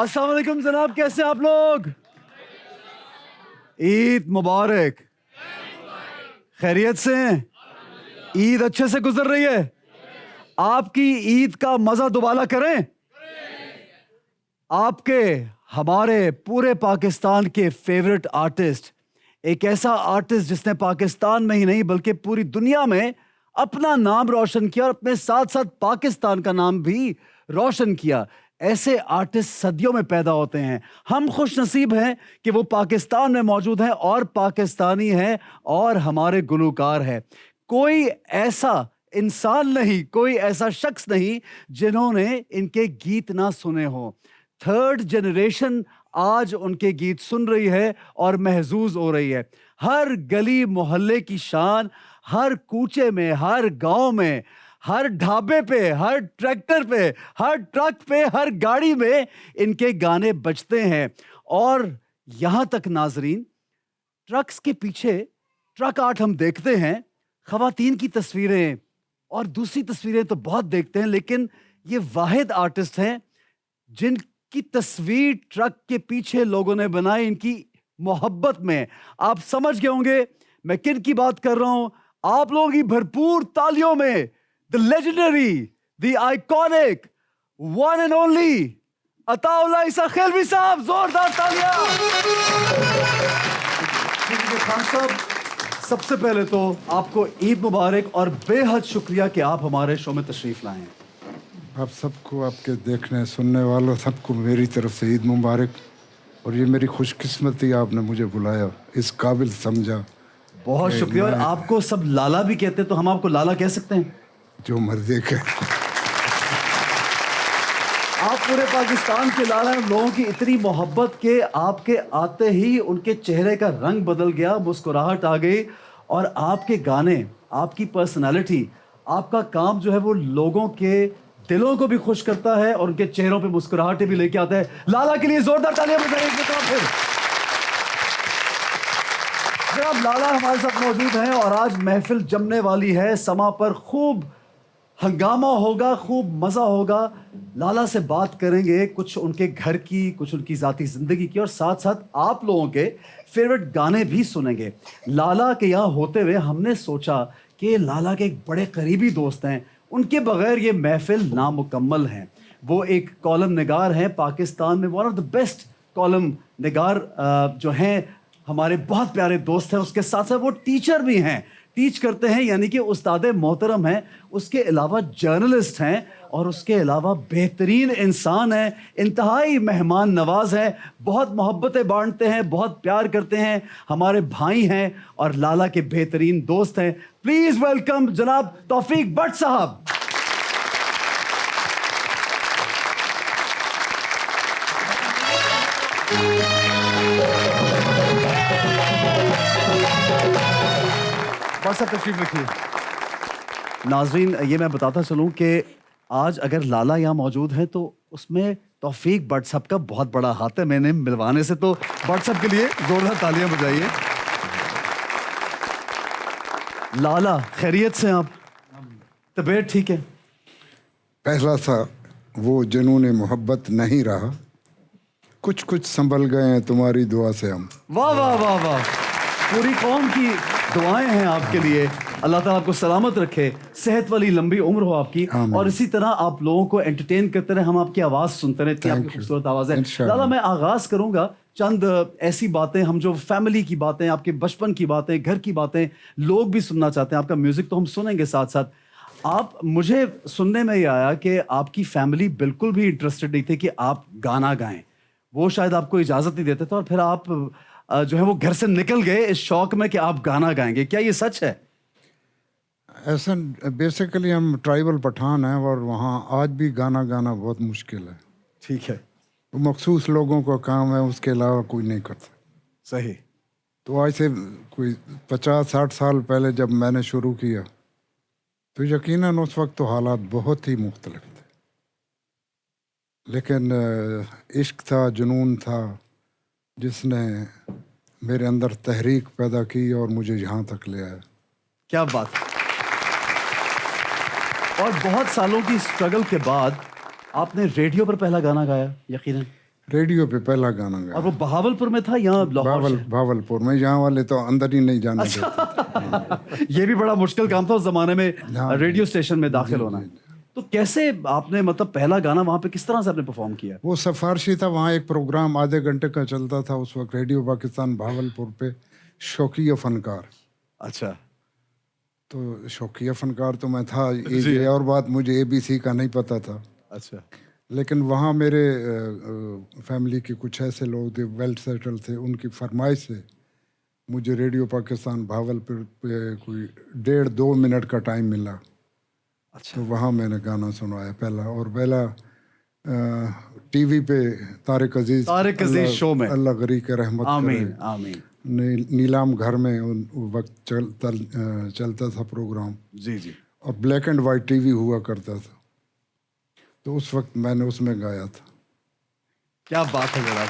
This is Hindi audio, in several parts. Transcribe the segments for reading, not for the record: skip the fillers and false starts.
अस्सलाम वालेकुम जनाब, कैसे आप लोग? ईद मुबारक। खैरियत से हैं? ईद अच्छे से गुजर रही है? आपकी ईद का मजा दोबारा करें? आपके हमारे पूरे पाकिस्तान के फेवरेट आर्टिस्ट, एक ऐसा आर्टिस्ट जिसने पाकिस्तान में ही नहीं बल्कि पूरी दुनिया में अपना नाम रोशन किया और अपने साथ साथ पाकिस्तान का नाम भी रोशन किया, ऐसे आर्टिस्ट सदियों में पैदा होते हैं। हम खुश नसीब हैं कि वो पाकिस्तान में मौजूद हैं और पाकिस्तानी हैं और हमारे गुलूकार हैं। कोई ऐसा इंसान नहीं, कोई ऐसा शख्स नहीं जिन्होंने इनके गीत ना सुने हो। थर्ड जनरेशन आज उनके गीत सुन रही है और महजूज हो रही है। हर गली मोहल्ले की शान, हर कूचे में, हर गांव में, हर ढाबे पे, हर ट्रैक्टर पे, हर ट्रक पे, हर गाड़ी में इनके गाने बजते हैं। और यहां तक नाजरीन, ट्रक्स के पीछे ट्रक आर्ट हम देखते हैं, खवातीन की तस्वीरें और दूसरी तस्वीरें तो बहुत देखते हैं, लेकिन ये वाहिद आर्टिस्ट हैं जिनकी तस्वीर ट्रक के पीछे लोगों ने बनाई इनकी मोहब्बत में। आप समझ गए होंगे मैं किन की बात कर रहा हूं। आप लोगों की भरपूर तालियों में the legendary, the iconic, one and only Ataullah ईसा खिलवी साहब, जोरदार तालियां। खान साहब, सबसे पहले तो आपको ईद मुबारक और बेहद शुक्रिया कि आप हमारे शो में तशरीफ लाए हैं। आप सबको, आपके देखने सुनने वालों सबको मेरी तरफ से ईद मुबारक। और ये मेरी खुशकिस्मती, आपने मुझे बुलाया, इस काबिल समझा। बहुत शुक्रिया। और आपको सब लाला भी कहते हैं, तो हम आपको लाला कह सकते हैं? जो मर्जी के। आप पूरे पाकिस्तान के लाला हैं। लोगों की इतनी मोहब्बत के आपके आते ही उनके चेहरे का रंग बदल गया, मुस्कुराहट आ गई। और आपके गाने, आपकी पर्सनालिटी, आपका काम जो है वो लोगों के दिलों को भी खुश करता है और उनके चेहरों पे मुस्कुराहटें भी लेके आता है। लाला के लिए जोरदार तालियां बजाइए एक बार फिर। जनाब, लाला हमारे साथ मौजूद हैं और आज महफिल जमने वाली है। समा पर खूब हंगामा होगा, खूब मजा होगा। लाला से बात करेंगे कुछ उनके घर की, कुछ उनकी जाती जिंदगी की, और साथ साथ आप लोगों के फेवरेट गाने भी सुनेंगे। लाला के यहाँ होते हुए हमने सोचा कि लाला के एक बड़े करीबी दोस्त हैं, उनके बगैर ये महफिल नामुकम्मल है। वो एक कॉलम निगार हैं, पाकिस्तान में one of the best column निगार जो हैं, हमारे बहुत प्यारे दोस्त हैं। उसके साथ साथ वो टीचर भी हैं, टीच करते हैं, यानी कि उस्ताद मोहतरम हैं। उसके अलावा जर्नलिस्ट हैं और उसके अलावा बेहतरीन इंसान हैं, इंतहाई मेहमान नवाज हैं, बहुत मोहब्बतें बांटते हैं, बहुत प्यार करते हैं, हमारे भाई हैं और लाला के बेहतरीन दोस्त हैं। प्लीज वेलकम जनाब तौफीक भट्ट साहब। बस अब तशरीफ रखिए। नाजरीन, ये मैं बताता चलूं कि आज अगर लाला यहाँ मौजूद हैं तो उसमें तौफीक भट्ट साहब का बहुत बड़ा हाथ है मैंने मिलवाने से। तो भट्ट साहब के लिए जोरदार तालियां बजाइए। लाला, खैरियत से आप? तबीयत ठीक है? पहला सा वो जुनून मोहब्बत नहीं रहा, कुछ कुछ संभल गए हैं तुम्हारी दुआ से हम। वाह वाह वाह वाह, पूरी कौम की दुआएं हैं आपके लिए। अल्लाह ताला आपको सलामत रखे, सेहत वाली लंबी उम्र हो आपकी, और इसी तरह आप लोगों को एंटरटेन करते रहे, हम आपकी आवाज़ सुनते रहे। आपकी खूबसूरत आवाज़ है। लाला, मैं आगाज़ करूंगा चंद ऐसी बातें, हम जो फैमिली की बातें, आपके बचपन की बातें, घर की बातें लोग भी सुनना चाहते हैं। आपका म्यूज़िक तो हम सुनेंगे साथ साथ। आप, मुझे सुनने में ये आया कि आपकी फैमिली बिल्कुल भी इंटरेस्टेड नहीं थे कि आप गाना गाएं। वो शायद आपको इजाज़त नहीं देते थे और फिर आप जो है वो घर से निकल गए इस शौक में कि आप गाना गाएंगे। क्या ये सच है? ऐसा बेसिकली हम ट्राइबल पठान हैं और वहाँ आज भी गाना गाना बहुत मुश्किल है। ठीक है। वो मखसूस लोगों का काम है, उसके अलावा कोई नहीं करता। सही। तो आज से कोई 50-60 साल पहले जब मैंने शुरू किया तो यकीनन उस वक्त तो हालात बहुत ही मुख्तलिफ थे, लेकिन इश्क था, जुनून था, जिसने मेरे अंदर तहरीक पैदा की और मुझे यहाँ तक ले आया। क्या बात। और बहुत सालों की स्ट्रगल के बाद आपने रेडियो पर पहला गाना गाया, यकीनन। रेडियो पे पहला गाना गाया। और वो बहावलपुर में था या लाहौर? भावलपुर में। यहाँ वाले तो अंदर ही नहीं जाने देते। ये भी बड़ा मुश्किल काम था उस जमाने में, हाँ, रेडियो स्टेशन में दाखिल होना। तो कैसे आपने, मतलब पहला गाना वहां पे किस तरह से आपने परफॉर्म किया? वो सिफारशी था, वहाँ एक प्रोग्राम आधे घंटे का चलता था उस वक्त, रेडियो पाकिस्तान भावलपुर पे, शौकिया फनकार। अच्छा। तो शौकिया फनकार तो मैं था, ये और बात, मुझे ABC का नहीं पता था। अच्छा। लेकिन वहाँ मेरे फैमिली के कुछ ऐसे लोग थे, वेल सेटल थे, उनकी फरमाइश से मुझे रेडियो पाकिस्तान भावलपुर पे कोई 1.5-2 मिनट का टाइम मिला। अच्छा। तो वहाँ मैंने गाना सुनाया पहला, और पहला TV पे तारिक अजीज शो में, अल्लाह गरी के रहमत आमीन करे, आमीन, नीलाम घर में उन वक्त चलता था प्रोग्राम। जी जी। और ब्लैक एंड वाइट TV हुआ करता था, तो उस वक्त मैंने उसमें गाया था। क्या बात है जनाब।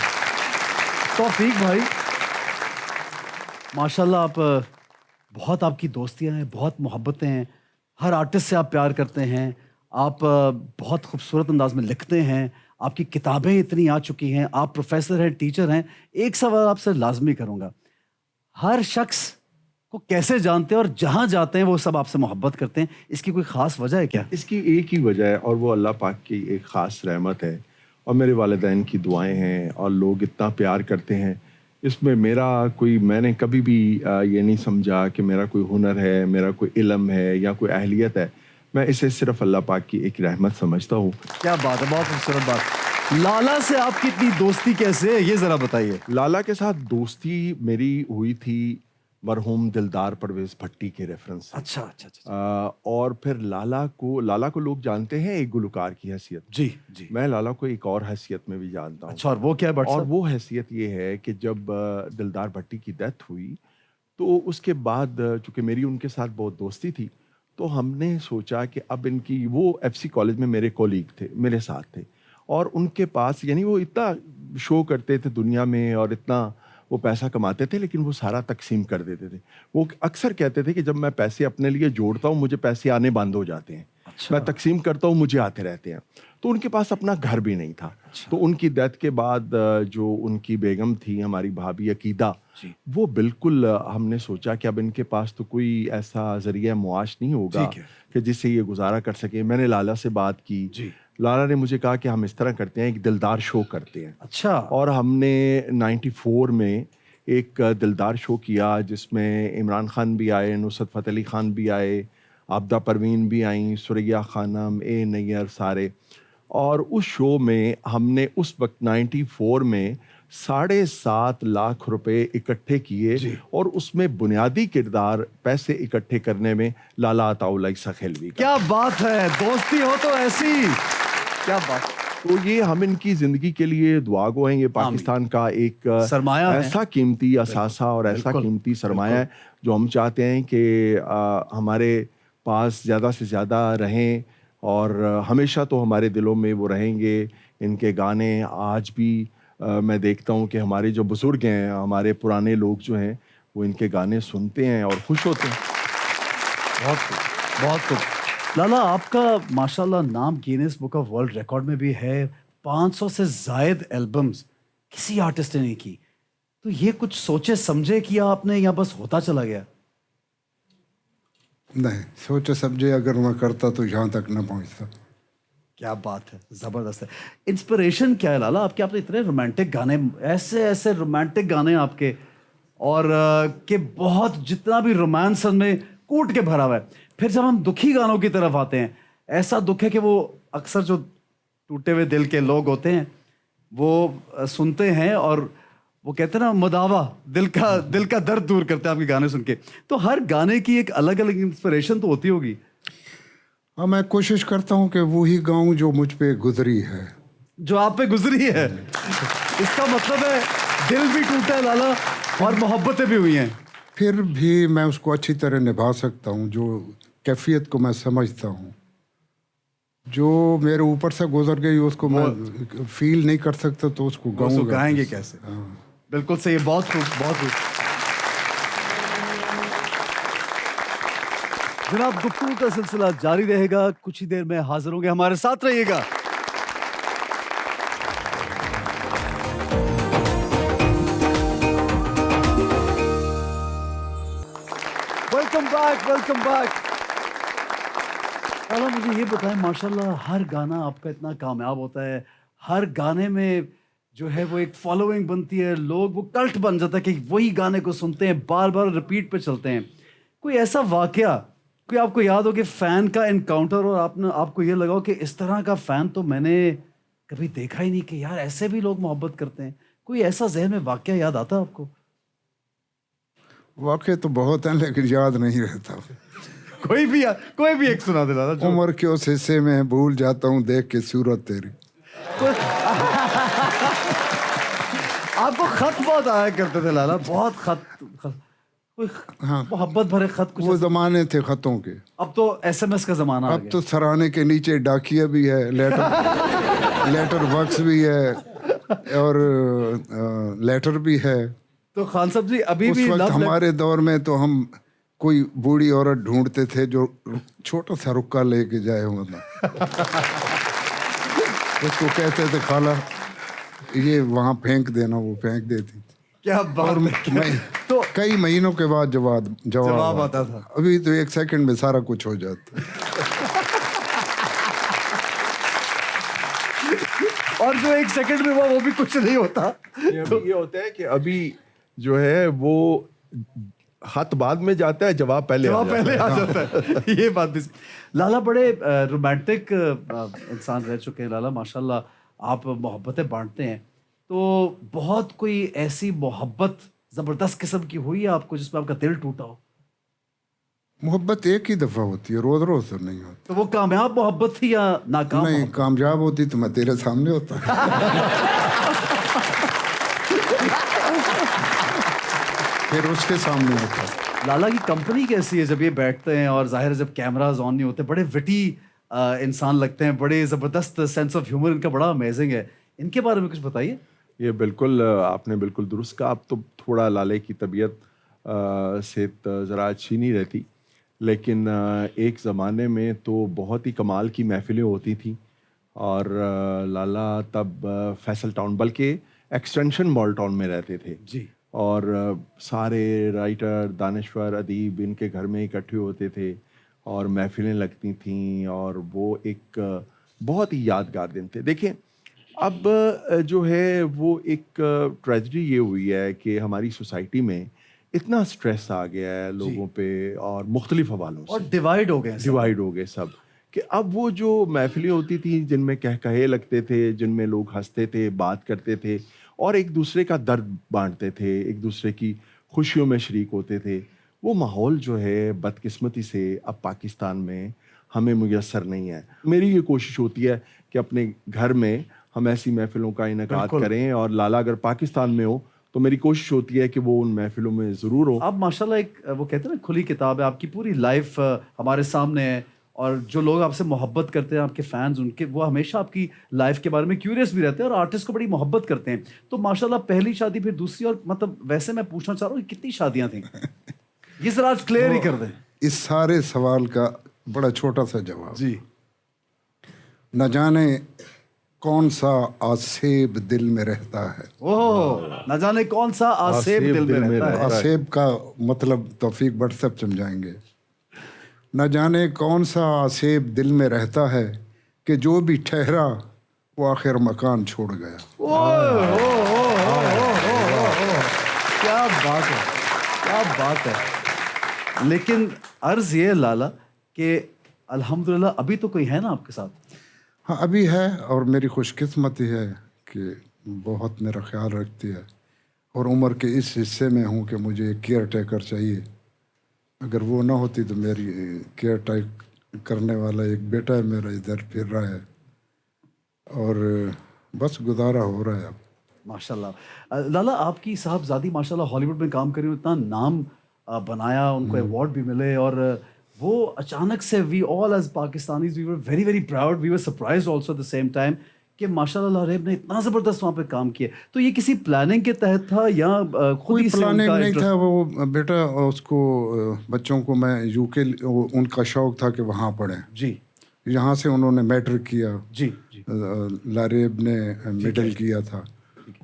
तौफीक भाई, माशाल्लाह आप, बहुत आपकी दोस्तियां हैं, बहुत मोहब्बतें हैं, हर आर्टिस्ट से आप प्यार करते हैं, आप बहुत खूबसूरत अंदाज में लिखते हैं, आपकी किताबें इतनी आ चुकी हैं, आप प्रोफेसर हैं, टीचर हैं। एक सवाल आपसे लाजमी करूंगा, हर शख्स को कैसे जानते हैं और जहां जाते हैं वो सब आपसे मोहब्बत करते हैं, इसकी कोई ख़ास वजह है क्या? इसकी एक ही वजह है, और वो अल्लाह पाक की एक ख़ास रहमत है और मेरे वालिदैन की दुआएं हैं, और लोग इतना प्यार करते हैं। इसमें मेरा कोई, मैंने कभी भी ये नहीं समझा कि मेरा कोई हुनर है, मेरा कोई इल्म है या कोई अहलियत है। मैं इसे सिर्फ अल्लाह पाक की एक रहमत समझता हूँ। क्या बात है, बहुत खूबसूरत बात। लाला से आपकी इतनी दोस्ती कैसे है, ये ज़रा बताइए। लाला के साथ दोस्ती मेरी हुई थी मरहूम दिलदार परवेज़ भट्टी के रेफरेंस से। अच्छा अच्छा अच्छा। और फिर लाला को लोग जानते हैं एक गुलकार की हैसियत। जी जी। मैं लाला को एक और हैसियत में भी जानता हूँ। अच्छा, और वो क्या है? और वो हैसियत ये है कि जब दिलदार भट्टी की डेथ हुई, तो उसके बाद चूँकि मेरी उनके साथ बहुत दोस्ती थी, तो हमने सोचा कि अब इनकी, वो FC कॉलेज में मेरे कोलीग थे, मेरे साथ थे, और उनके पास, यानी वो इतना शो करते थे दुनिया में और इतना वो पैसा कमाते थे, लेकिन वो सारा तकसीम कर देते थे। वो अक्सर कहते थे कि जब मैं पैसे अपने लिए जोड़ता हूँ, मुझे पैसे आने बंद हो जाते हैं। अच्छा। मैं तकसीम करता हूँ, मुझे आते रहते हैं। तो उनके पास अपना घर भी नहीं था। अच्छा। तो उनकी डेथ के बाद जो उनकी बेगम थी, हमारी भाभी अकीदा, वो बिल्कुल, हमने सोचा कि अब इनके पास तो कोई ऐसा ज़रिया मुआश नहीं होगा कि जिससे ये गुजारा कर सके। मैंने लाला से बात की जी। लाला ने मुझे कहा कि हम इस तरह करते हैं, एक दिलदार शो करते हैं। अच्छा। और हमने 94 में एक दिलदार शो किया, जिसमें इमरान खान भी आए, नुसरत फ़तेह अली खान भी आए, आबदा परवीन भी आई, सुरैया खानम, ए नैयर, सारे। और उस शो में हमने उस वक्त 94 में 7.5 लाख रुपए इकट्ठे किए, और उसमें बुनियादी किरदार पैसे इकट्ठे करने में लाला अताउल्लाह ईसा खिलवी का। क्या बात है, दोस्ती हो तो ऐसी। क्या बात। तो ये हम इनकी जिंदगी के लिए दुआ गो हैं। ये पाकिस्तान का एक सरमाया है, ऐसा कीमती असासा और ऐसा कीमती सरमाया है, जो हम चाहते हैं कि हमारे पास ज़्यादा से ज़्यादा रहें, और हमेशा तो हमारे दिलों में वो रहेंगे। इनके गाने आज भी मैं देखता हूँ कि हमारे जो बुज़ुर्ग हैं, हमारे पुराने लोग जो हैं, वो इनके गाने सुनते हैं और खुश होते हैं। बहुत खूब, बहुत खूब। लाला, आपका माशाल्लाह नाम Guinness book of world record में भी है। 500 से ज़ायद एल्बम्स किसी आर्टिस्ट ने नहीं की। तो ये कुछ सोचे समझे किया आपने, या बस होता चला गया? नहीं, सोचे समझे अगर मैं करता तो यहाँ तक न पहुँचता। क्या बात है, ज़बरदस्त है। इंस्पिरेशन क्या है लाला आपके? आपने इतने रोमांटिक गाने, ऐसे ऐसे रोमांटिक गाने आपके, और कि बहुत, जितना भी रोमांस में कूट के भरा हुआ है। फिर जब हम दुखी गानों की तरफ आते हैं, ऐसा दुख है कि वो अक्सर जो टूटे हुए दिल के लोग होते हैं वो सुनते हैं, और वो कहते हैं ना, मुदावा, दिल का दर्द दूर करते हैं आपके गाने सुन के। तो हर गाने की एक अलग अलग इंस्पिरेशन तो होती होगी। हाँ, मैं कोशिश करता हूँ कि वही गाऊँ जो मुझ पे गुजरी है, जो आप पे गुजरी है। इसका मतलब है दिल भी टूटा है लाला, और मोहब्बतें भी हुई हैं। फिर भी मैं उसको अच्छी तरह निभा सकता हूँ, जो कैफियत को मैं समझता हूँ। जो मेरे ऊपर से गुजर गई उसको मैं फील नहीं कर सकता, तो उसको गाऊंगा, गाएंगे कैसे? बिल्कुल सही, बहुत खूब, बहुत खूब। जनाब, गुफ्तगू का सिलसिला जारी रहेगा, कुछ ही देर में हाजिर होंगे, हमारे साथ रहिएगा। Welcome back, welcome back. Lala मुझे ये बताएं, माशाल्लाह हर गाना आपका इतना कामयाब होता है, हर गाने में जो है वो एक फॉलोइंग बनती है, लोग वो कल्ट बन जाता है कि वही गाने को सुनते हैं, बार बार रिपीट पे चलते हैं। कोई ऐसा वाकया कोई आपको याद हो कि फैन का एनकाउंटर और आपको ये लगा हो कि इस तरह का फैन तो मैंने कभी देखा ही नहीं, कि यार ऐसे भी लोग मोहब्बत करते हैं? कोई ऐसा जहन में वाकया याद आता है आपको? वाकई तो बहुत हैं लेकिन याद नहीं रहता। कोई भी एक सुना दे लाला। उम्र के उस हिस्से में भूल जाता हूँ देख के सूरत तेरी। आपको खत बहुत आया करते थे लाला, बहुत खत। कोई हाँ। मोहब्बत भरे खत कुछ वो जमाने थे खतों के। अब तो एसएमएस का जमाना आ अब गया। तो सराहने के नीचे डाकिया भी है, लेटर बॉक्स भी है और लेटर भी है। तो खान साहब जी अभी उस भी वक्त लव हमारे दौर में तो हम कोई बूढ़ी औरत ढूंढते थे जो छोटा सा रुक्का लेके जाए मतलब उसको कहते थे खाला ये वहां फेंक देना, वो फेंक देती थी। क्या बात है। तो कई महीनों के बाद जवाब आता था। अभी तो 1 सेकंड में सारा कुछ हो जाता। और जो 1 सेकंड में वो भी कुछ नहीं होता। ये होता है कि अभी जो है वो खत बाद में जाता है, जवाब पहले आ जाता है। ये बात भी लाला बड़े रोमांटिक इंसान रह चुके हैं लाला, माशाल्लाह आप मोहब्बतें बांटते हैं। तो बहुत कोई ऐसी मोहब्बत जबरदस्त किस्म की हुई है आपको जिसमें आपका दिल टूटा हो? मोहब्बत एक ही दफा होती है, रोज रोज तो नहीं होती। तो वो कामयाब मोहब्बत थी या नाकाम? नहीं, कामयाब होती तो मैं तेरे सामने होता। फिर उसके सामने होता। लाला की कंपनी कैसी है जब ये बैठते हैं? और जाहिर है जब कैमराज ऑन नहीं होते, बड़े विटी इंसान लगते हैं, बड़े ज़बरदस्त सेंस ऑफ ह्यूमर इनका बड़ा अमेजिंग है। इनके बारे में कुछ बताइए। ये बिल्कुल आपने बिल्कुल दुरुस्त कहा। अब तो थोड़ा लाले की तबीयत से ज़रा अच्छी नहीं रहती, लेकिन एक ज़माने में तो बहुत ही कमाल की महफ़िलें होती थी। और लाला तब फैसल टाउन बल्कि एक्सटेंशन मॉल टाउन में रहते थे जी। और सारे राइटर, दानश्वर, अदीब इनके घर में इकट्ठे होते थे और महफ़िलें लगती थीं, और वो एक बहुत ही यादगार दिन थे। देखें अब जो है वो एक ट्रेजेडी ये हुई है कि हमारी सोसाइटी में इतना स्ट्रेस आ गया है लोगों पे और मुख्तलिफ हवालों से, और डिवाइड हो गए सब, कि अब वो जो महफिलें होती थी जिनमें कहे लगते थे, जिनमें लोग हंसते थे, बात करते थे और एक दूसरे का दर्द बांटते थे, एक दूसरे की खुशियों में शरीक होते थे, वो माहौल जो है बदकिस्मती से अब पाकिस्तान में हमें मुयस्सर नहीं है। मेरी ये कोशिश होती है कि अपने घर में हम ऐसी महफिलों का इनेकाद करें, और लाला अगर पाकिस्तान में हो तो मेरी कोशिश होती है कि वो उन महफिलों में ज़रूर हो। आप माशाल्लाह एक वो कहते हैं ना खुली किताब है, आपकी पूरी लाइफ हमारे सामने है, और जो लोग आपसे मोहब्बत करते हैं, आपके फैंस, उनके वो हमेशा आपकी लाइफ के बारे में क्यूरियस भी रहते हैं और आर्टिस्ट को बड़ी मोहब्बत करते हैं। तो माशाल्लाह पहली शादी, फिर दूसरी, और मतलब वैसे मैं पूछना चाह रहा हूँ कितनी शादियाँ थी? ये जरा आज क्लियर ही कर दें। इस सारे सवाल का बड़ा छोटा सा जवाब जी। न जाने कौन सा आसेब दिल में रहता है। ओह, न जाने कौन सा आसेब दिल में रहता है। आसेब का मतलब तौफीक व्हाट्सएप समझाएंगे। न जाने कौन सा आसेब दिल में रहता है कि जो भी ठहरा वो आखिर मकान छोड़ गया। क्या बात है, क्या बात है। लेकिन अर्ज ये लाला कि अल्हम्दुलिल्लाह अभी तो कोई है ना आपके साथ? हाँ, अभी है, और मेरी खुशकिस्मती है कि बहुत मेरा ख्याल रखती है, और उम्र के इस हिस्से में हूँ कि मुझे एक केयर टेकर चाहिए। अगर वो ना होती तो मेरी केयर टेक करने वाला एक बेटा है मेरा इधर फिर रहा है, और बस गुजारा हो रहा है अब। माशाल्लाह। लाला आपकी साहबजादी माशाल्लाह हॉलीवुड में काम करी, इतना नाम बनाया, उनको अवार्ड भी मिले, और वो अचानक से we all as Pakistanis we were very very proud, we were surprised also at the same time कि माशाल्लाह लारेब ने इतना ज़बरदस्त वहाँ पे काम किया। तो ये किसी प्लानिंग के तहत था या खुद ही से प्लानिंग उनका नहीं interest? था? वो बेटा उसको बच्चों को मैं यूके, उनका शौक था कि वहाँ पढ़ें। जी यहाँ से उन्होंने मैट्रिक किया, जी जी। लारेब ने मिडिल किया था,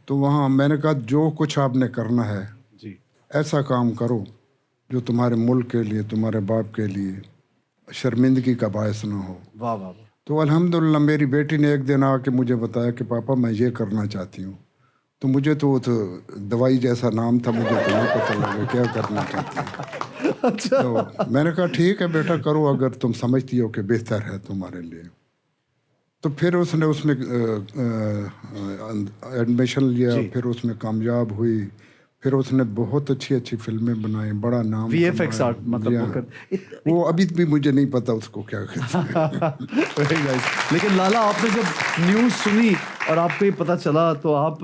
तो वहाँ मैंने कहा जो कुछ आपने करना है जी ऐसा काम करो जो तुम्हारे मुल्क के लिए, तुम्हारे बाप के लिए शर्मिंदगी का बायस ना हो। वाह वाह वाह। तो अल्हम्दुलिल्लाह मेरी बेटी ने एक दिन आके मुझे बताया कि पापा मैं ये करना चाहती हूँ। तो मुझे तो वो तो दवाई जैसा नाम था, मुझे तो नहीं पता लगा क्या करना चाहती हूँ। अच्छा। तो मैंने कहा ठीक है बेटा करो, अगर तुम समझती हो कि बेहतर है तुम्हारे लिए। तो फिर उसने उसमें एडमिशन लिया, फिर उसमें कामयाब हुई, फिर उसने बहुत अच्छी अच्छी फिल्में बनाई, बड़ा नाम VFX कमाया। आर्ट मतलब वो वो अभी भी मुझे नहीं पता उसको क्या कहते हैं। Very nice. लेकिन लाला आपने जब न्यूज़ सुनी और आपको ये पता चला तो आप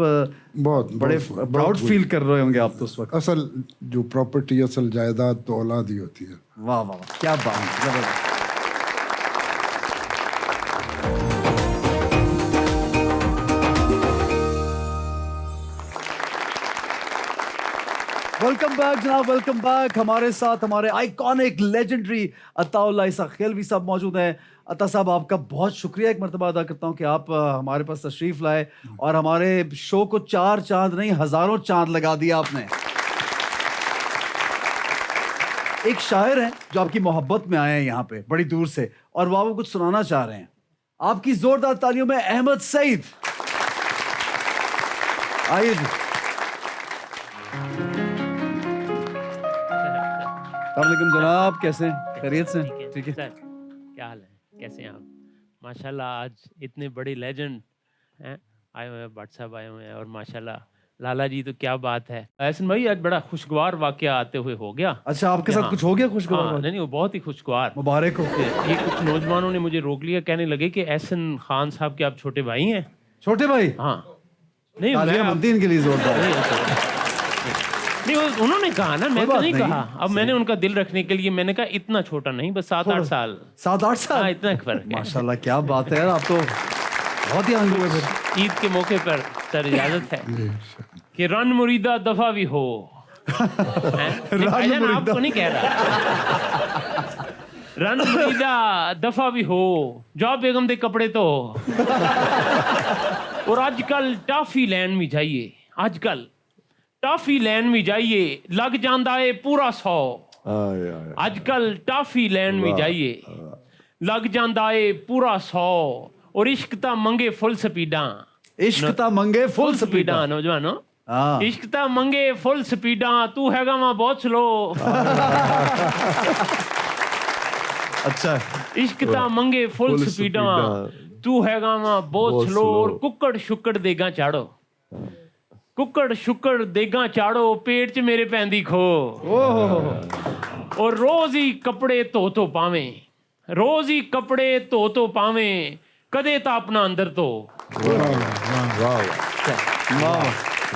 बहुत बड़े बहुत- प्राउड बहुत फील कर रहे होंगे आप तो उस वक्त। असल जो प्रॉपर्टी, असल जायदाद तो औलाद ही होती है। वाह वाह वाह, क्या बात है, जबरदस्त। वेलकम बैक जनाब, वेलकम बैक। हमारे साथ हमारे आइकॉनिक लेजेंडरी अताउल्लाह ईसा खिलवी साहब मौजूद हैं। अता साहब आपका बहुत शुक्रिया एक मरतबा अदा करता हूं कि आप हमारे पास तशरीफ लाए और हमारे शो को 4 चांद नहीं हजारों चांद लगा दिया आपने। एक शायर हैं जो आपकी मोहब्बत में आए हैं यहाँ पे बड़ी दूर से और वो कुछ सुनाना चाह रहे हैं। आपकी जोरदार तालियों में अहमद सईद, आइए जी। अस्सलामुअलैकुम जनाब, कैसे हैं? खैरियत से? ठीक है। सर, क्या हाल है? कैसे हैं आप? माशाल्लाह आज इतने बड़े लेजेंड हैं आए हुए हैं, भट्ट साहब आए हुए हैं और माशाल्लाह लाला जी तो क्या बात है। एहसन भाई आज बड़ा खुशगवार वाकया आते हुए हो गया। अच्छा आपके साथ हाँ। कुछ हो गया खुशगवार हाँ, बात? नहीं नहीं वो बहुत ही खुशगवार। मुबारक हो। ये कुछ नौजवानों ने मुझे रोक लिया, कहने लगे कि एहसन खान साहब के आप छोटे भाई हैं। छोटे भाई हाँ नहीं तालियां बनती हैं इनके लिए जोरदार। नहीं वो उन्होंने कहा ना, मैं तो बात नहीं नहीं। कहा। अब मैंने उनका दिल रखने के लिए मैंने कहा इतना छोटा नहीं, बस 7-8 साल। 7-8 साल? हाँ इतना फर्क है। माशाल्लाह क्या बात है यार, आप तो बहुत ही आगे हुए फिर। ईद के मौके पर सर इजाजत है कि रन मुरीदा दफा भी हो। रन भाईजान मुरीदा। आपको नहीं कह रहा। रन मुरीदा दफा भी हो, जाओ बेगम दे कपड़े तो। और आजकल टाफी लैन भी जाइए, आजकल टाफी लैन भी जाइए, लग जांदा है पूरा 100। आजकल टाफी लैन भी जाइए, लग जांदा है पूरा 100। और इश्क ता मंगे फुल स्पीडा, इश्क ता मंगे फुल स्पीडा। नौजवानो। हाँ। इश्क ता मंगे फुल स्पीडा, तू हैगा वहां बहुत स्लो। अच्छा इश्क ता मंगे फुल फुल स्पीडा, स्पीडा, तू हैगा वहां बहुत बहुत स्लो। स्लो। और कुक्कड़ शुक्कड़ देगा चाड़ो, कुक्कड़ शुक्कड़ देगा चाड़ो, पेट च मेरे पैंदी खो। और रोज ही कपड़े धो पावे, रोज ही कपड़े धो पावे, कदे ता अपना अंदर तो।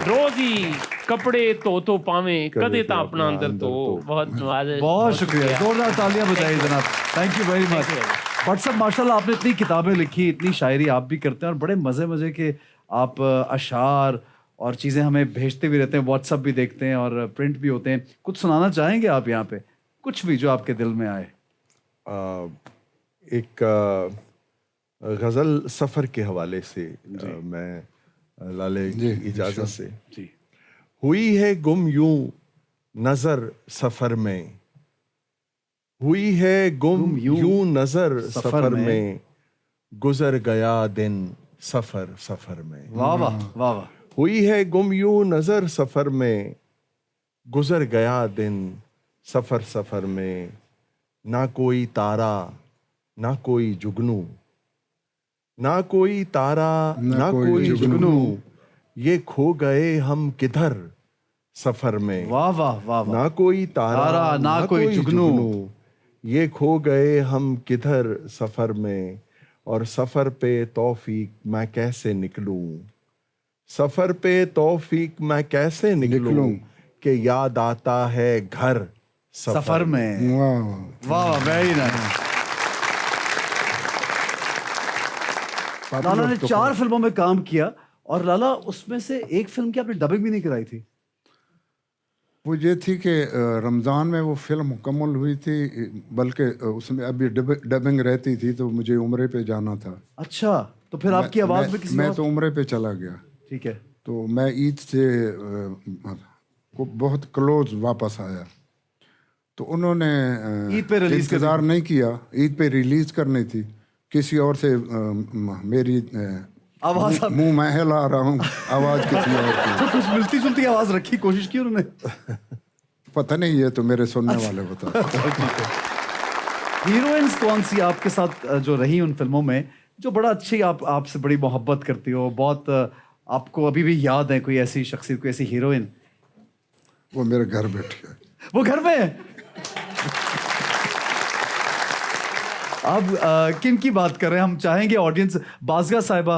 रोज ही कपड़े धो पावे, कदे ता अपना अंदर तो। बहुत नवाज़, बहुत शुक्रिया, जोरदार तालियां बजाइए जनाब। Thank you very much. Bhatt साहब माशाल्लाह आपने इतनी किताबें लिखी, इतनी शायरी आप भी करते हैं और बड़े मजे मजे के आप अशार और चीजें हमें भेजते भी रहते हैं, व्हाट्सएप भी देखते हैं और प्रिंट भी होते हैं। कुछ सुनाना चाहेंगे आप यहाँ पे, कुछ भी जो आपके दिल में आए? एक गज़ल सफ़र के हवाले से मैं लाले की इजाज़त से। जी। हुई है गुम यूं नज़र सफ़र में, हुई है गुम यूं नज़र सफ़र में, गुज़र गया दिन सफ़र सफ़र में। वाह वाह वाह वाह। हुई है गुम यूं नज़र सफ़र में, गुज़र गया दिन सफ़र सफ़र में। ना कोई तारा ना कोई जुगनू, ना कोई तारा ना कोई जुगनू, ये खो गए हम किधर सफ़र में। वाह वाह वाह वाह। ना कोई तारा ना कोई जुगनू, ये खो गए हम किधर सफ़र में। और सफ़र पे तौफीक मैं कैसे निकलूं, सफ़र पे तौफीक मैं कैसे निकलूं, कि याद आता है घर सफर में। वाह वाह वेरी नाइस। लाला ने 4 फिल्मों में काम किया और लाला उसमें से एक फिल्म की आपने डबिंग भी नहीं कराई थी। वो ये थी कि रमज़ान में वो फिल्म मुकम्मल हुई थी, बल्कि उसमें अभी डबिंग रहती थी तो मुझे उम्रे पे जाना था। अच्छा, तो फिर आपकी आवाज में किसी मैं और? तो उम्रे पे चला गया। ठीक है। तो मैं ईद से को बहुत क्लोज वापस आया। तो उन्होंने ईद पे रिलीज इंतजार नहीं किया, ईद पे रिलीज करनी थी, किसी और से मेरी आवाज मुंह मैं हिला रहा हूँ, आवाज किसी और की। तो कुछ मिलती जुलती आवाज रखी, कोशिश की उन्होंने। पता नहीं, ये तो मेरे सुनने वाले बता। हीरोइंस कौन सी आपके साथ जो रही उन फिल्मों में, जो बड़ा अच्छी आपसे बड़ी मोहब्बत करती हो, बहुत आपको अभी भी याद है कोई ऐसी शख्सियत, कोई ऐसी हीरोइन? वो मेरे घर बैठी है। वो घर में है? अब किन की बात कर रहे हैं? हम चाहेंगे ऑडियंस, बाज़गा साहिबा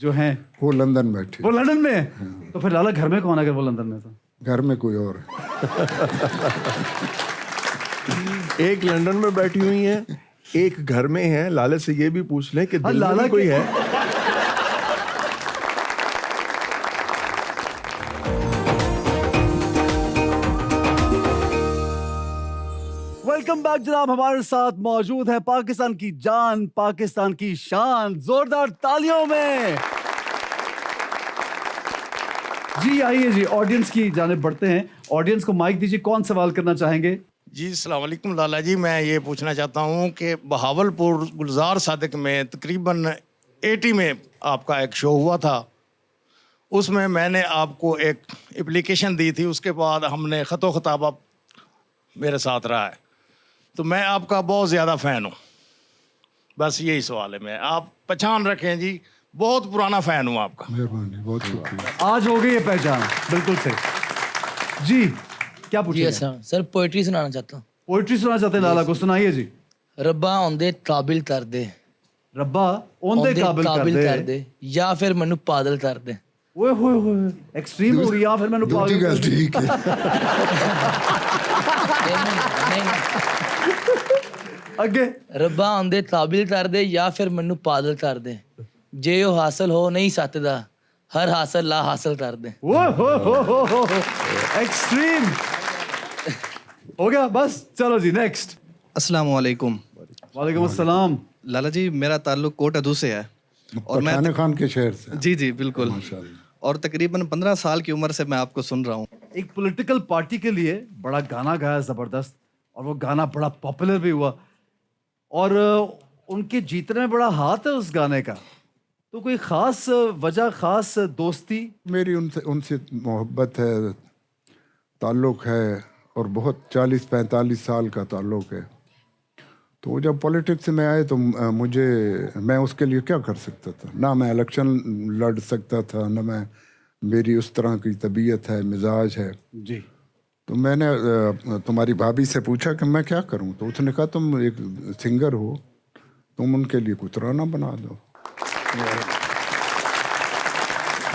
जो हैं वो लंदन बैठी वो है। लंदन में है। तो फिर लाला घर में कौन है अगर वो लंदन में? तो घर में कोई और है। एक लंदन में बैठी हुई है, एक घर में है। लाला से ये भी पूछ लें कि दिल में लाला भी कोई है? वेलकम बैक जनाब। हमारे साथ मौजूद है पाकिस्तान की जान, पाकिस्तान की शान, जोरदार तालियों में। जी आइए जी, ऑडियंस की जानिब बढ़ते हैं। ऑडियंस को माइक दीजिए, कौन सवाल करना चाहेंगे? जी अस्सलाम वालेकुम लाला जी, मैं ये पूछना चाहता हूँ कि बहावलपुर गुलजार सादिक में तकरीबन 80 में आपका एक शो हुआ था, उसमें मैंने आपको एक एप्लीकेशन दी थी, उसके बाद हमने ख़तो ख़ताब आप मेरे साथ रहा है, तो मैं आपका बहुत ज़्यादा फ़ैन हूँ। बस यही सवाल है, मैं आप पहचान रखें जी, बहुत पुराना फ़ैन हूँ आपका। मेहरबानी, बहुत शुक्रिया। आज हो गई ये पहचान, बिल्कुल सही। जी क्या जी पूछिए? अच्छा सर, पोइट्री सुनाना चाहता हूँ। पोइट्री सुना चाहते हैं लाला को? सुनाइए जी। रब्बा औंदे काबिल कर दे, रब्बा ओंदे काबिल कर दे, या फिर मैनू पागल कर दे। ओए होए होए, एक्सट्रीम हो गई। या फिर मैंने दूसरी पागल गल कर दिया। ठीक है। आगे रब्बा औंदे काबिल कर दे, या फिर मैनू पागल कर दे, जे ओ हासिल हो नहीं सकदा, हर हासिल ला हासिल कर दे। वो हो एक्सट्रीम हो गया। बस चलो जी, नेक्स्ट। अस्सलाम वालेकुम। वालेकुम अस्सलाम। लाला जी, मेरा ताल्लुक कोट अदू से है और मैं पठान खान के शहर से। जी जी बिल्कुल, माशाल्लाह। और तकरीबन 15 साल की उम्र से मैं आपको सुन रहा हूँ। एक पॉलिटिकल पार्टी के लिए बड़ा गाना गाया जबरदस्त, और वो गाना बड़ा पॉपुलर भी हुआ, और उनके जीतने में बड़ा हाथ है उस गाने का। तो कोई खास वजह, खास दोस्ती? मेरी उनसे उनसे मोहब्बत है, ताल्लुक़ है, और बहुत 40-45 साल का ताल्लुक़ है। तो जब पॉलिटिक्स में आए तो मैं उसके लिए क्या कर सकता था? ना मैं इलेक्शन लड़ सकता था, ना मैं, मेरी उस तरह की तबीयत है, मिजाज है। जी। तो मैंने तुम्हारी भाभी से पूछा कि मैं क्या करूं, तो उसने कहा तुम एक सिंगर हो, तुम उनके लिए कुछ तराना बना दो।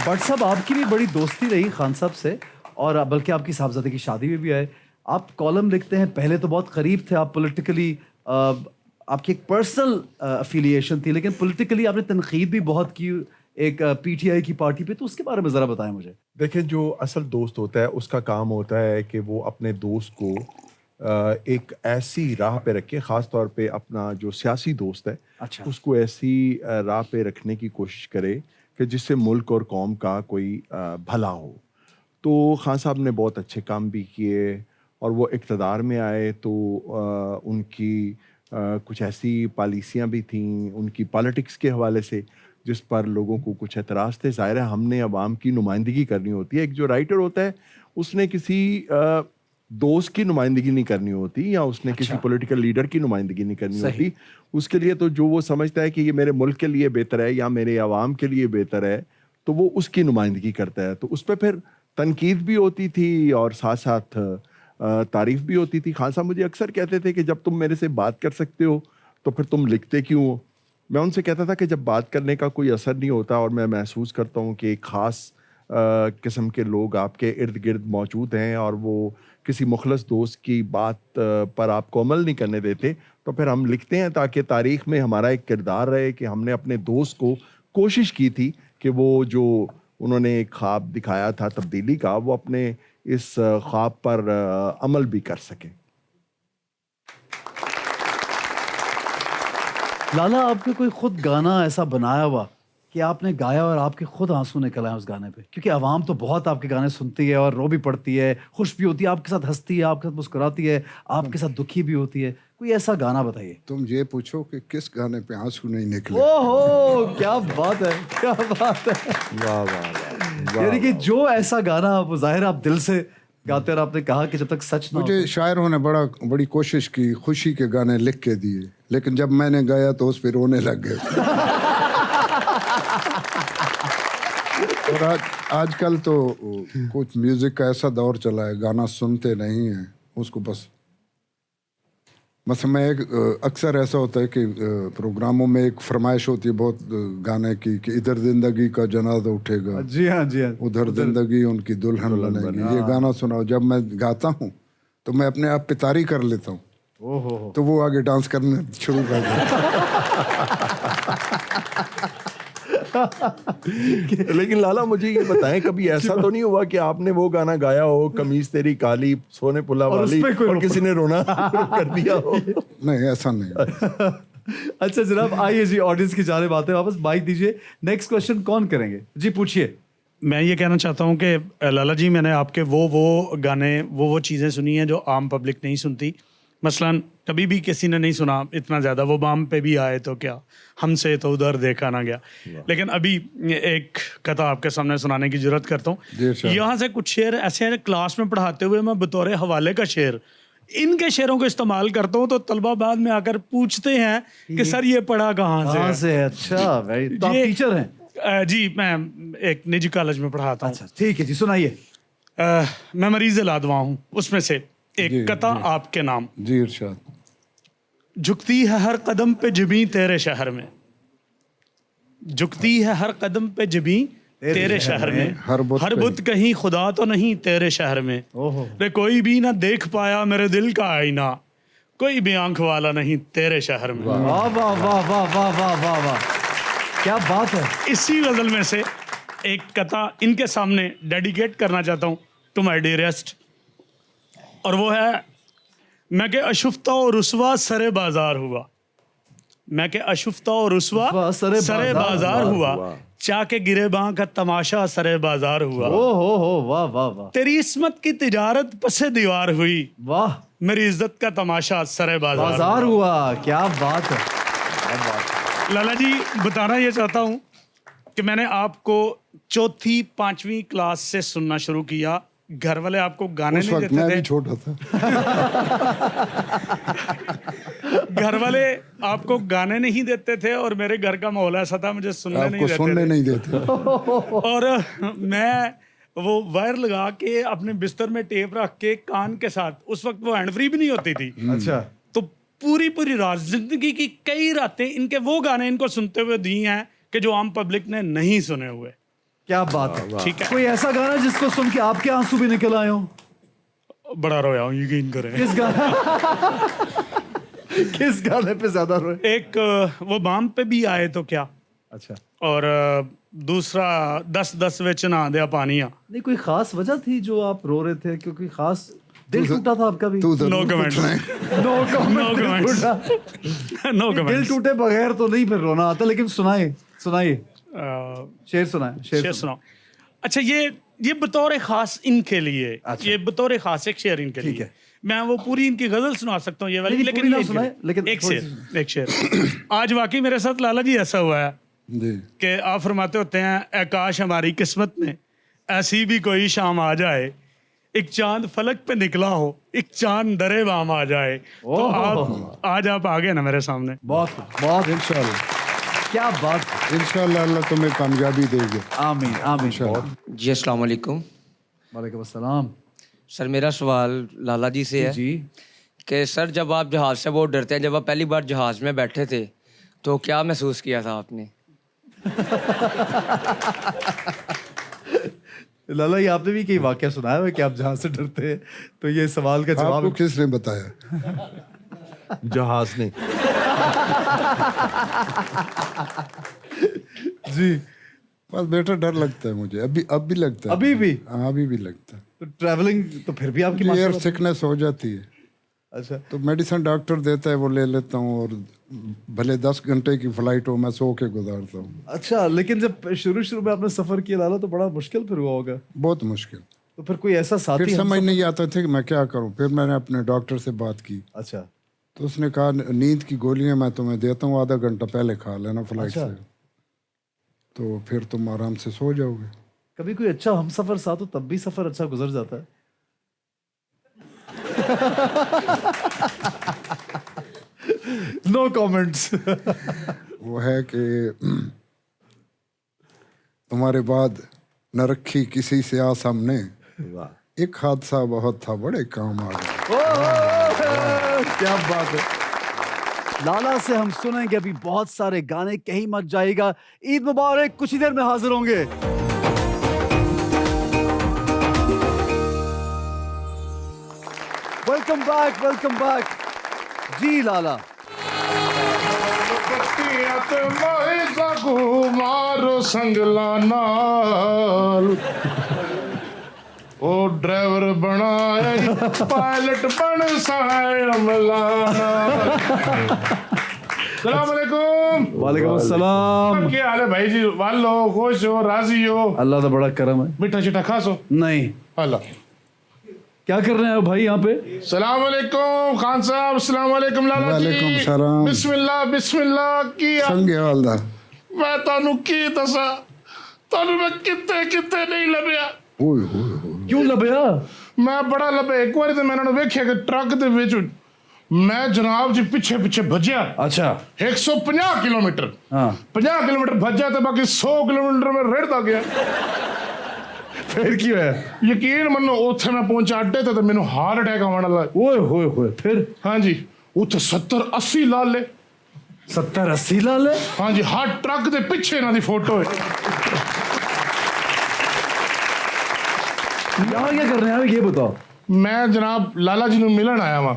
बट साहब, आपकी भी बड़ी दोस्ती रही खान साहब से, और बल्कि आपकी साहबजादे की शादी में भी आए। आप कॉलम लिखते हैं, पहले तो बहुत करीब थे आप पॉलिटिकली, आपकी एक पर्सनल अफिलिएशन थी, लेकिन पॉलिटिकली आपने तनकीद भी बहुत की एक पीटीआई की पार्टी पे। तो उसके बारे में ज़रा बताएं मुझे। देखिए, जो असल दोस्त होता है उसका काम होता है कि वो अपने दोस्त को एक ऐसी राह पे रखे, ख़ास तौर पे अपना जो सियासी दोस्त है, अच्छा। उसको ऐसी राह पे रखने की कोशिश करे कि जिससे मुल्क और कौम का कोई भला हो। तो खान साहब ने बहुत अच्छे काम भी किए, और वो इक़्तिदार में आए तो उनकी कुछ ऐसी पॉलिसियाँ भी थीं उनकी पॉलिटिक्स के हवाले से जिस पर लोगों को कुछ एतराज़ थे। ज़ाहिर है हमने अवाम की नुमाइंदगी करनी होती है। एक जो राइटर होता है उसने किसी दोस्त की नुमाइंदगी नहीं करनी होती, या उसने किसी पॉलिटिकल लीडर की नुमाइंदगी नहीं करनी होती। उसके लिए तो जो वो समझता है कि ये मेरे मुल्क के लिए बेहतर है या मेरे अवाम के लिए बेहतर है, तो वो उसकी नुमाइंदगी करता है। तो उस पर फिर तनकीद भी होती थी और साथ साथ तारीफ़ भी होती थी। खान साहब मुझे अक्सर कहते थे कि जब तुम मेरे से बात कर सकते हो तो फिर तुम लिखते क्यों हो? मैं उनसे कहता था कि जब बात करने का कोई असर नहीं होता और मैं महसूस करता हूँ कि एक ख़ास किस्म के लोग आपके इर्द गिर्द मौजूद हैं और वो किसी मुखलस दोस्त की बात पर आपको अमल नहीं करने देते, तो फिर हम लिखते हैं ताकि तारीख़ में हमारा एक किरदार रहे कि हमने अपने दोस्त को कोशिश की थी कि वो जो उन्होंने एक ख्वाब दिखाया था तब्दीली का, वो अपने इस ख्वाब पर अमल भी कर सके। लाला, आपने कोई खुद गाना ऐसा बनाया हुआ कि आपने गाया और आपके खुद आंसू निकल आए उस गाने पे? क्योंकि आवाम तो बहुत आपके गाने सुनती है और रो भी पड़ती है, खुश भी होती है, आपके साथ हंसती है, आपके साथ मुस्कुराती है, आपके साथ दुखी भी होती है। कोई ऐसा गाना बताइए। तुम ये पूछो कि किस गाने पे आंसू नहीं निकले। ओहो, क्या बात है, क्या बात है। वाह वाह वाह। यानी कि जो ऐसा गाना वो जाहिर आप दिल से गाते और आपने कहा कि जब तक सच ना हो मुझे शायरों ने बड़ी कोशिश की, खुशी के गाने लिख के दिए, लेकिन जब मैंने गाया तो उस पर रोने लग गए। और आजकल तो कुछ म्यूजिक का ऐसा दौर चला है, गाना सुनते नहीं हैं उसको, बस मैं अक्सर ऐसा होता है कि प्रोग्रामों में एक फरमाइश होती है बहुत गाने की कि इधर जिंदगी का जनाजा उठेगा, जी हाँ, जी हाँ, उधर जिंदगी उनकी दुल्हन बनेगी, ये गाना सुनाओ। जब मैं गाता हूँ तो मैं अपने आप पितारी कर लेता हूँ, ओहो, तो वो आगे डांस करने शुरू कर देते। लेकिन लाला मुझे ये बताएं, कभी ऐसा तो नहीं हुआ कि आपने वो गाना गाया हो, कमीज तेरी काली सोने पुला वाली, और किसी ने रोना कर दिया हो? नहीं, ऐसा नहीं। अच्छा जनाब, आइए जी, ऑडियंस की जानिब आते हैं वापस, माइक दीजिए। नेक्स्ट क्वेश्चन कौन करेंगे जी? पूछिए। मैं ये कहना चाहता हूँ कि लाला जी, मैंने आपके वो गाने, वो चीज़ें सुनी हैं जो आम पब्लिक नहीं सुनती। मसलन कभी भी किसी ने नहीं सुना इतना ज़्यादा, वो बाम पे भी आए तो क्या, हमसे तो उधर देखा ना गया। लेकिन अभी एक कथा आपके सामने सुनाने की जरूरत करता हूँ। यहाँ से कुछ शेर ऐसे हैं, क्लास में पढ़ाते हुए मैं बतौर हवाले का शेर इनके शेरों को इस्तेमाल करता हूँ, तो तलबा बाद में आकर पूछते हैं कि सर ये पढ़ा कहाँ से है? अच्छा, वेरी, तो आप टीचर हैं? जी, मैं एक निजी कॉलेज में पढ़ाता हूँ। अच्छा, ठीक है जी, सुनाइए। मैं मरीज लादवा हूँ, उसमें से एक कथा आपके नाम। जी इरशाद। झुकती है हर कदम पे जबी तेरे शहर में, झुकती है हर कदम पे जबी तेरे शहर में, हर बुत कहीं खुदा तो नहीं तेरे शहर में, रे कोई भी ना देख पाया मेरे दिल का आईना, कोई भी आंख वाला नहीं तेरे शहर में। वाह वाह वाह वाह वाह वाह वाह वाह, क्या बात है। इसी गजल में से एक कथा इनके सामने डेडिकेट करना चाहता हूँ, टू माय डियरेस्ट, और वो है, मैं के अशुफ्ता और रुस्वा सरे बाजार हुआ, मैं के अशुफ्ता और रुस्वा सरे बाजार हुआ, चाके गिरे बां का तमाशा सरे बाजार हुआ, ओ वाह वाह वाह, तेरी इस्मत की तिजारत पसे दीवार हुई, वाह, मेरी इज्जत का तमाशा सरे बाजार हुआ। क्या बात है, क्या बात है। लाला जी, बताना ये चाहता हूँ कि मैंने आपको चौथी 5वीं क्लास से सुनना शुरू किया। घर वाले आपको गाने नहीं देते थे, मैं भी छोटा था। घर वाले आपको गाने नहीं देते थे और मेरे घर का माहौल ऐसा था, मुझे सुनने नहीं देते थे। और मैं वो वायर लगा के अपने बिस्तर में टेप रख के कान के साथ, उस वक्त वो हैंड फ्री भी नहीं होती थी। अच्छा, तो पूरी रात, जिंदगी की कई रातें इनके वो गाने इनको सुनते हुए दी हैं कि जो आम पब्लिक ने नहीं सुने हुए। क्या बात है। ठीक है, कोई ऐसा गाना जिसको सुन के आपके आंसू भी निकल आए हो? बड़ा रोया हूँ, यकीन करें। किस गाने किस गाने पे ज्यादा रोए? एक वो बाम पे भी आए तो क्या, अच्छा, और दूसरा 10-10 विच ना दिया पानिया। नहीं, कोई खास वजह थी जो आप रो रहे थे? क्योंकि खास दिल टूटा था आपका भी? No comment, no comment. दिल टूटे बगैर तो नहीं फिर रोना आता, लेकिन सुनाइए शेर सुनाए, शेर सुनाओ। अच्छा, ये बतौर खास इनके लिए, ये बतौर खास एक शेर इनके लिए है। मैं वो पूरी इनकी गजल सुना सकता हूँ ये वाली, लेकिन एक शेर। आज वाकई मेरे साथ लाला जी ऐसा हुआ है कि आप फरमाते होते हैं, ए काश हमारी किस्मत में ऐसी भी कोई शाम आ जाए, एक चांद फलक पे निकला हो, एक चांद दरे बाम आ जाए। तो आप आज आप आ गए ना मेरे सामने। बहुत बहुत, इंशाल्लाह, क्या बात, इंशाल्लाह अल्लाह तुम्हें कामयाबी देगी। आमीन आमीन। जी अस्सलाम वालेकुम। वालेकुम अस्सलाम। सर, मेरा सवाल लाला जी से है जी कि सर, जब आप जहाज़ से बहुत डरते हैं, जब आप पहली बार जहाज़ में बैठे थे तो क्या महसूस किया था आपने? लाला, ये आपने भी कई वाकया सुनाया है कि आप जहाज से डरते हैं, तो ये सवाल का जवाब आपको किसने बताया? जहाज ने। जी, बस बेटा डर लगता है मुझे, अब भी लगता है। अभी भी? हाँ, अभी भी लगता है। तो ट्रैवलिंग तो फिर भी आपकी एयर सिकनेस हो जाती है। अच्छा तो मेडिसिन डॉक्टर देता है वो ले लेता हूँ, और भले 10 घंटे की फ्लाइट हो मैं सो के गुजारता हूँ। अच्छा, लेकिन जब शुरू शुरू में आपने सफर किया लाला तो बड़ा मुश्किल फिर हुआ होगा। बहुत मुश्किल। तो फिर कोई ऐसा साथी फिर समझ नहीं आता था कि मैं क्या करूँ। फिर मैंने अपने डॉक्टर से बात की, अच्छा, तो उसने कहा नींद की गोलियां मैं तुम्हें देता हूँ, आधा घंटा पहले खा लेना फ्लाइट अच्छा। से, तो फिर तुम आराम से सो जाओगे। कभी कोई अच्छा हम सफर साथ हो तब भी सफर अच्छा गुजर जाता है। No comments. वो है कि तुम्हारे बाद न रखी किसी से आस हमने, वाह, एक हादसा बहुत था बड़े काम आ गया। क्या बात है। लाला से हम सुनेंगे अभी बहुत सारे गाने, कहीं मत जाइएगा। ईद मुबारक, कुछ ही देर में हाजिर होंगे। वेलकम बैक, वेलकम बैक जी लाला। मारो संगला नाल ओ ड्राइवर बनाए पायलट बन साए अमलाना। सलाम अलैकुम। वालेकुम अस्सलाम। क्या हाल है भाई जी? वालो खुश हो, राजी हो? अल्लाह का बड़ा करम है। मीठा चिठा खासो? नहीं। अल्लाह, क्या कर रहे हैं भाई यहाँ पे? सलाम अलैकुम खान साहब। सलाम अलैकुम लाला जी। वालेकुम सलाम। बिस्मिल्लाह बिस्मिल्लाह। की संगे वालदा मैं तानू की दसा, तानू मैं किते किते नहीं लभ्या। ओए होए होए। क्यों लभया? मैं बड़ा लभे। एक बार तो मैंने वेख्या कि ट्रक दे विच मैं जनाब जी पिछे पिछे भज्या। अच्छा। 150 किलोमीटर। हाँ। 50 किलोमीटर भज्या तो बाकी 100 किलोमीटर में रेड़ता गया। फिर क्यों है? यकीन मनो उथे मैं पहुंचा अड्डे ते मैनू हार्ट अटैक आने लगा। ओए होए होए। फिर? हाँ जी, उथे 70-80 लाले। 70-80 लाले? हाँ जी, हर ट्रक दे पिछे इन्हां दी फोटो है। यहाँ क्या कर रहे हैं ये बताओ। मैं जनाब लाला जी नू मिलन आया वहां।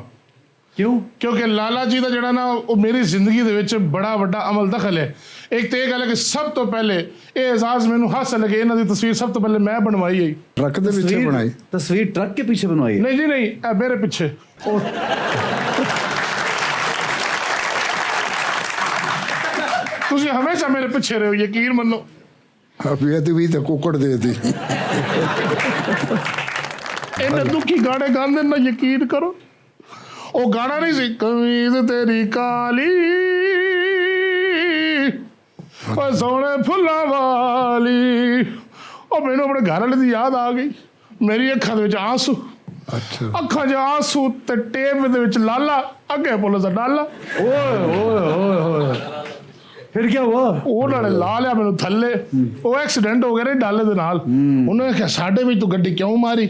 क्यों? क्योंकि लाला जी का जड़ा ना वो मेरी जिंदगी दे विच बड़ा वड्डा अमल दखल है। एक तो यह गल है कि सब तो पहले ये एहसास मैनू हासिल है कि इन्हां दी तस्वीर सब तो पहले मैं बनवाई है। ट्रक दे पीछे बनाई? तस्वीर ट्रक के पीछे बनवाई है? नहीं जी नहीं, ए मेरे पीछे। तुसी हमेशा मेरे पीछे रहे हो, यकीन मनो। अब ये भी तो कुकड़ दे दी। इन्हें दुखी गाने गाने ना, यकीन करो। वो गाना नहीं सी कमीज तेरी काली और सोने फुल्ला वाली। और मैनू अपने घर वाले की याद आ गई। मेरी अखा दे विच आंसू। अच्छा। अखा च आंसू ते टेप दे विच लाला, अगे पुलिस दा डाला। ओए ओए ओए ओए। फिर क्या हुआ? उन्होंने ला लिया मैनू थले। वो एक्सीडेंट हो गया ना डाले दे नाल। उन्होंने कहा साडे विच तू गड्डी क्यों मारी?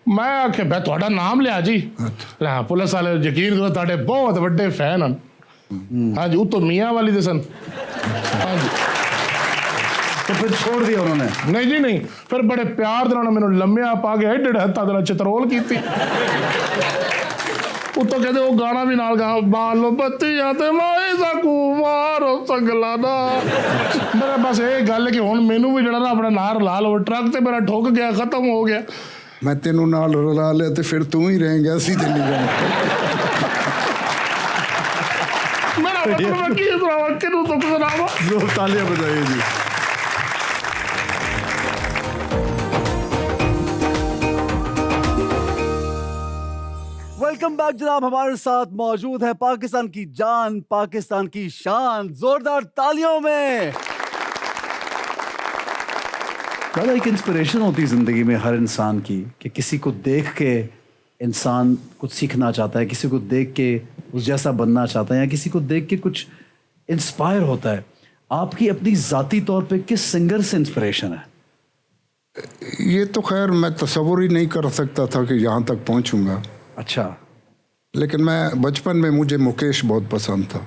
मैं आख्या मैं तुहाडा नाम लिया जी। हाँ, पुलिस वाले यकीन करो तुहाडे बहुत बड़े फैन हैं। हाँ जी, उतो मियाँ वाली दे सन। हाँ जी। तो फिर छोड़ दिया उन्होंने? नहीं जी नहीं, फिर बड़े प्यार दे नाल मैनू लम्मिया पा के एडे हत्था दे नाल चित्रोल कीती। उतो कहते वो गाना भी नाल गा, बालो बत्तियां ते माए सकू मारो संगला ना। मेरा बस ये गल है कि हुण मैनू भी जड़ा ना अपना नार ला लो। ट्रक ते मेरा ठुक गया, खत्म हो गया। मैं तेनू नाल रला लिया तो फिर तू ही रहेंगे, असी ते नहीं जाना। मेरा मतलब मैं की सुनावा, किनू दुख सुनावा। जो तालियां बजाइए जी। वेलकम बैक जनाब। हमारे साथ मौजूद है पाकिस्तान की जान, पाकिस्तान की शान। जोरदार तालियों में। दादा, एक इंस्पिरेशन होती है जिंदगी में हर इंसान की कि किसी को देख के इंसान कुछ सीखना चाहता है, किसी को देख के उस जैसा बनना चाहता है, या किसी को देख के कुछ इंस्पायर होता है। आपकी अपनी जाती तौर पे किस सिंगर से इंस्पिरेशन है? ये तो खैर मैं तस्वुर ही नहीं कर सकता था कि यहाँ तक पहुँचूंगा। अच्छा। लेकिन मैं बचपन में मुझे मुकेश बहुत पसंद था।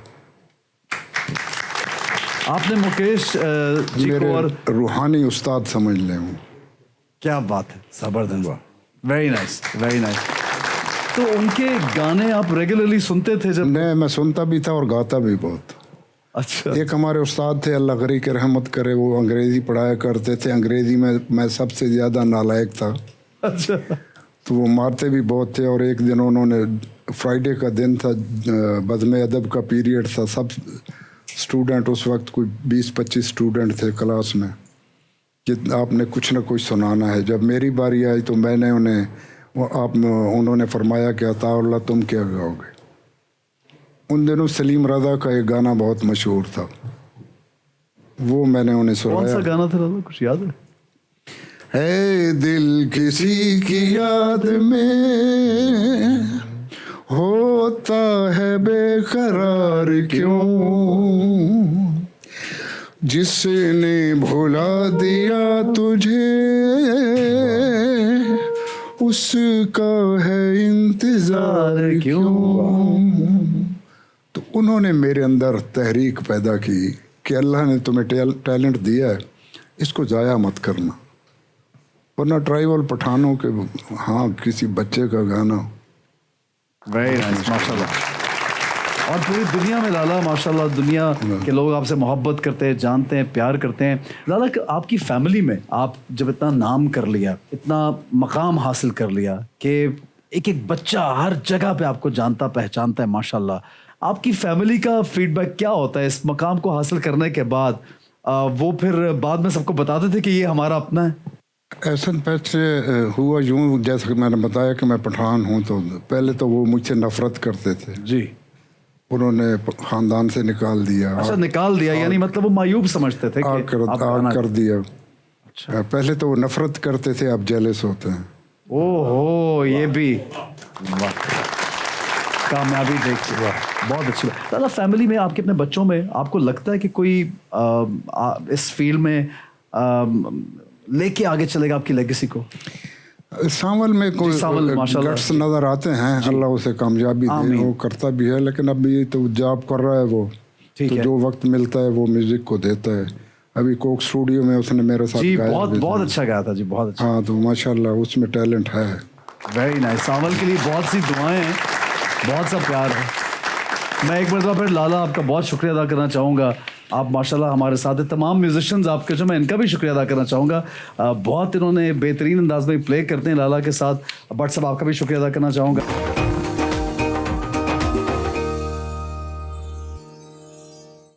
आपने मुकेश जी मेरे को और रूहानी उस्ताद समझ ले हूँ। क्या बात है, जबरदस्त। Very nice, very nice. तो उनके गाने आप रेगुलरली सुनते थे? जब नहीं, मैं सुनता भी था और गाता भी बहुत। अच्छा। एक हमारे उस्ताद थे, अल्लाह करी के रहमत करे, वो अंग्रेज़ी पढ़ाया करते थे। अंग्रेज़ी में मैं सबसे ज़्यादा नालायक था। अच्छा। तो वो मारते भी बहुत थे। और एक दिन उन्होंने फ्राइडे का दिन था, बज़्म अदब का पीरियड था, सब स्टूडेंट उस वक्त कोई 20-25 स्टूडेंट थे क्लास में कि आपने कुछ ना कुछ सुनाना है। जब मेरी बारी आई तो मैंने उन्होंने फरमाया कि अताउल्लाह तुम क्या गाओगे। उन दिनों सलीम रज़ा का एक गाना बहुत मशहूर था, वो मैंने उन्हें सुनाया। कौन सा गाना था दादा, कुछ याद है? दिल किसी की याद में होता है बेकरार क्यों, जिसने भुला दिया तुझे उसका है इंतजार क्यों। तो उन्होंने मेरे अंदर तहरीक पैदा की कि अल्लाह ने तुम्हें टैलेंट दिया है, इसको ज़ाया मत करना, वरना ट्राइबल पठानों के हाँ किसी बच्चे का गाना। वेरी नाइस, माशाल्लाह। और पूरी दुनिया में लाला माशाल्लाह, दुनिया के लोग आपसे मोहब्बत करते हैं, जानते हैं, प्यार करते हैं। लाला आपकी फैमिली में आप जब इतना नाम कर लिया, इतना मकाम हासिल कर लिया कि एक एक बच्चा हर जगह पे आपको जानता पहचानता है माशाल्लाह, आपकी फैमिली का फीडबैक क्या होता है इस मकाम को हासिल करने के बाद? वो फिर बाद में सबको बताते थे कि ये हमारा अपना है? ऐसा पैसे हुआ यूँ, जैसे कि मैंने बताया कि मैं पठान हूँ, तो पहले तो वो मुझसे नफरत करते थे जी। उन्होंने ख़ानदान से निकाल दिया। अच्छा, निकाल दिया, यानी मतलब वो मायूब समझते थे कि आग कर दिया। अच्छा। पहले तो वो नफरत करते थे, अब जेलस होते हैं। ओहो, ये भी कामयाबी देख के बहुत अच्छी बात। दादा फैमिली में आपके अपने बच्चों में आपको लगता है कि कोई इस फील्ड में लेके आगे चलेगा आपकी लेगेसी को? सावल में कोई गट्स नजर आते हैं, अल्लाह उसे कामयाबी दे, वो करता भी है, लेकिन अभी तो जॉब कर रहा है वो, तो जो वक्त मिलता है वो म्यूजिक को देता है। अभी कोक स्टूडियो में उसने मेरे साथ जी, गाया, बहुत अच्छा गाया था जी, बहुत अच्छा। हाँ, तो माशाल्लाह उसमें टैलेंट है। Very nice. सावल के लिए बहुत सी दुआएं हैं, बहुत सा प्यार है। मैं एक बार फिर लाला आपका बहुत शुक्रिया अदा करना चाहूँगा। आप माशाल्लाह हमारे साथ हैं, तमाम म्यूजिशियंस आपके जो, मैं इनका भी शुक्रिया अदा करना चाहूँगा। बहुत इन्होंने बेहतरीन अंदाज में प्ले करते हैं लाला के साथ। बट साहब आपका भी शुक्रिया अदा करना चाहूँगा।